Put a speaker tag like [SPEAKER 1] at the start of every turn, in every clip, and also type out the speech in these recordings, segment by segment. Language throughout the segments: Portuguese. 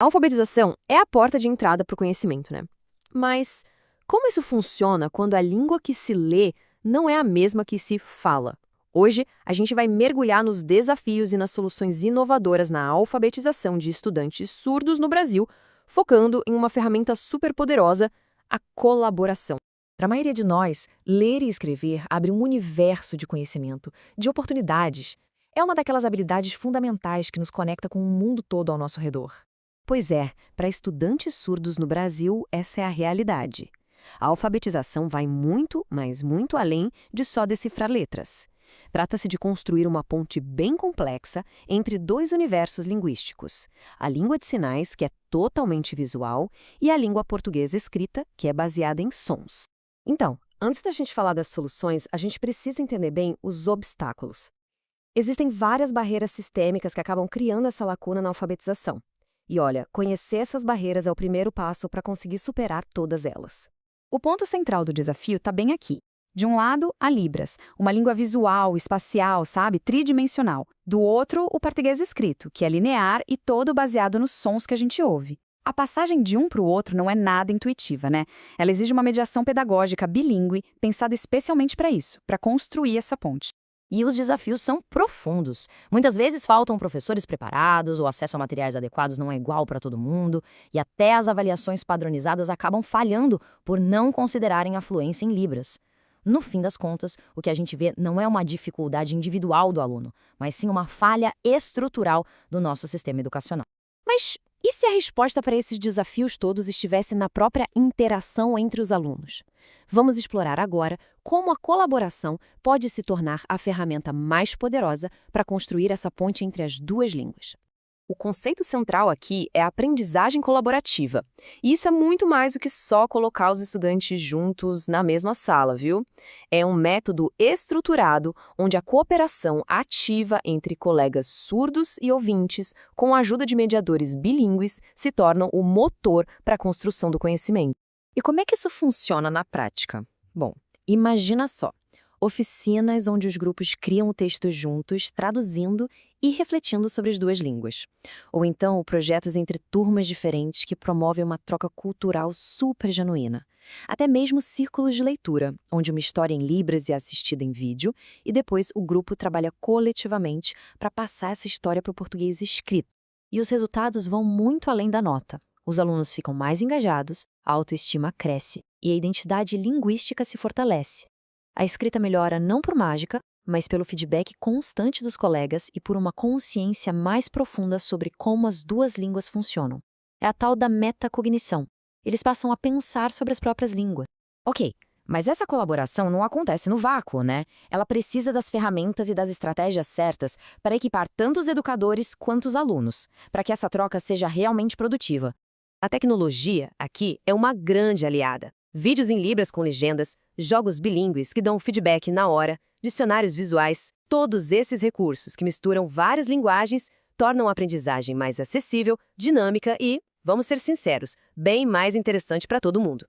[SPEAKER 1] A alfabetização é a porta de entrada para o conhecimento, né? Mas como isso funciona quando a língua que se lê não é a mesma que se fala? Hoje, a gente vai mergulhar nos desafios e nas soluções inovadoras na alfabetização de estudantes surdos no Brasil, focando em uma ferramenta superpoderosa, a colaboração.
[SPEAKER 2] Para a maioria de nós, ler e escrever abre um universo de conhecimento, de oportunidades. É uma daquelas habilidades fundamentais que nos conecta com o mundo todo ao nosso redor.
[SPEAKER 1] Pois é, para estudantes surdos no Brasil, essa é a realidade. A alfabetização vai muito, mas muito além de só decifrar letras. Trata-se de construir uma ponte bem complexa entre dois universos linguísticos: a língua de sinais, que é totalmente visual, e a língua portuguesa escrita, que é baseada em sons. Então, antes da gente falar das soluções, a gente precisa entender bem os obstáculos. Existem várias barreiras sistêmicas que acabam criando essa lacuna na alfabetização. E olha, conhecer essas barreiras é o primeiro passo para conseguir superar todas elas.
[SPEAKER 2] O ponto central do desafio está bem aqui. De um lado, a Libras, uma língua visual, espacial, sabe, tridimensional. Do outro, o português escrito, que é linear e todo baseado nos sons que a gente ouve. A passagem de um para o outro não é nada intuitiva, né? Ela exige uma mediação pedagógica bilíngue, pensada especialmente para isso, para construir essa ponte.
[SPEAKER 3] E os desafios são profundos. Muitas vezes faltam professores preparados, o acesso a materiais adequados não é igual para todo mundo, e até as avaliações padronizadas acabam falhando por não considerarem a fluência em Libras. No fim das contas, o que a gente vê não é uma dificuldade individual do aluno, mas sim uma falha estrutural do nosso sistema educacional.
[SPEAKER 1] Mas e se a resposta para esses desafios todos estivesse na própria interação entre os alunos? Vamos explorar agora como a colaboração pode se tornar a ferramenta mais poderosa para construir essa ponte entre as duas línguas. O conceito central aqui é a aprendizagem colaborativa. E isso é muito mais do que só colocar os estudantes juntos na mesma sala, viu? É um método estruturado onde a cooperação ativa entre colegas surdos e ouvintes, com a ajuda de mediadores bilíngues, se tornam o motor para a construção do conhecimento. E como é que isso funciona na prática? Bom, imagina só. Oficinas onde os grupos criam o texto juntos, traduzindo e refletindo sobre as duas línguas. Ou então, projetos entre turmas diferentes que promovem uma troca cultural super genuína. Até mesmo círculos de leitura, onde uma história em Libras é assistida em vídeo e depois o grupo trabalha coletivamente para passar essa história para o português escrito. E os resultados vão muito além da nota. Os alunos ficam mais engajados, a autoestima cresce e a identidade linguística se fortalece. A escrita melhora não por mágica, mas pelo feedback constante dos colegas e por uma consciência mais profunda sobre como as duas línguas funcionam. É a tal da metacognição. Eles passam a pensar sobre as próprias línguas.
[SPEAKER 3] Ok, mas essa colaboração não acontece no vácuo, né? Ela precisa das ferramentas e das estratégias certas para equipar tanto os educadores quanto os alunos, para que essa troca seja realmente produtiva. A tecnologia, aqui, é uma grande aliada. Vídeos em Libras com legendas, jogos bilíngues que dão feedback na hora, dicionários visuais, todos esses recursos que misturam várias linguagens tornam a aprendizagem mais acessível, dinâmica e, vamos ser sinceros, bem mais interessante para todo mundo.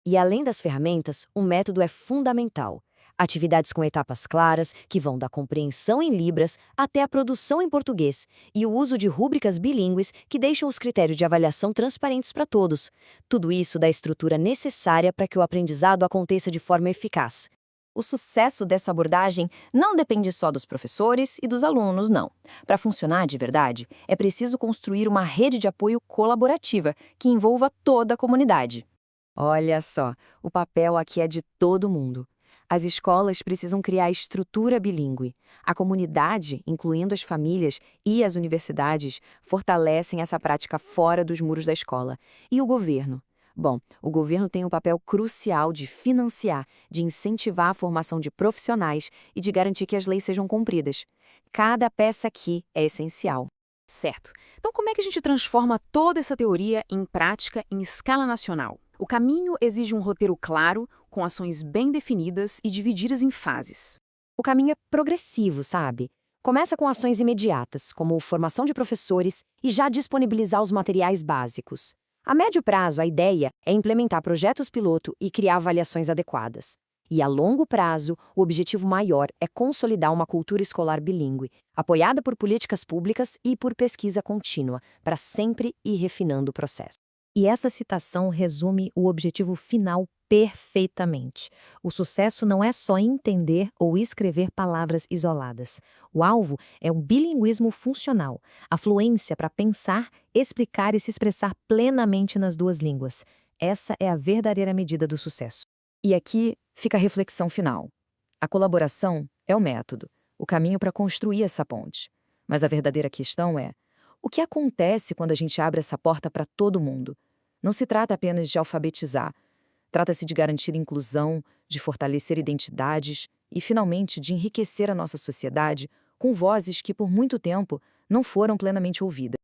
[SPEAKER 3] E além das ferramentas, o método é fundamental. Atividades com etapas claras, que vão da compreensão em Libras até a produção em português, e o uso de rúbricas bilíngues que deixam os critérios de avaliação transparentes para todos. Tudo isso dá a estrutura necessária para que o aprendizado aconteça de forma eficaz. O sucesso dessa abordagem não depende só dos professores e dos alunos, não. Para funcionar de verdade, é preciso construir uma rede de apoio colaborativa que envolva toda a comunidade. Olha só, o papel aqui é de todo mundo. As escolas precisam criar estrutura bilíngue. A comunidade, incluindo as famílias e as universidades, fortalecem essa prática fora dos muros da escola. E o governo? Bom, o governo tem um papel crucial de financiar, de incentivar a formação de profissionais e de garantir que as leis sejam cumpridas. Cada peça aqui é essencial.
[SPEAKER 2] Certo. Então, como é que a gente transforma toda essa teoria em prática em escala nacional? O caminho exige um roteiro claro, com ações bem definidas e divididas em fases.
[SPEAKER 3] O caminho é progressivo, sabe? Começa com ações imediatas, como formação de professores e já disponibilizar os materiais básicos. A médio prazo, a ideia é implementar projetos piloto e criar avaliações adequadas.
[SPEAKER 1] E a longo prazo, o objetivo maior é consolidar uma cultura escolar bilíngue, apoiada por políticas públicas e por pesquisa contínua, para sempre ir refinando o processo. E essa citação resume o objetivo final perfeitamente. O sucesso não é só entender ou escrever palavras isoladas. O alvo é um bilinguismo funcional, a fluência para pensar, explicar e se expressar plenamente nas duas línguas. Essa é a verdadeira medida do sucesso.
[SPEAKER 2] E aqui fica a reflexão final. A colaboração é o método, o caminho para construir essa ponte. Mas a verdadeira questão é: o que acontece quando a gente abre essa porta para todo mundo? Não se trata apenas de alfabetizar. Trata-se de garantir inclusão, de fortalecer identidades e, finalmente, de enriquecer a nossa sociedade com vozes que, por muito tempo, não foram plenamente ouvidas.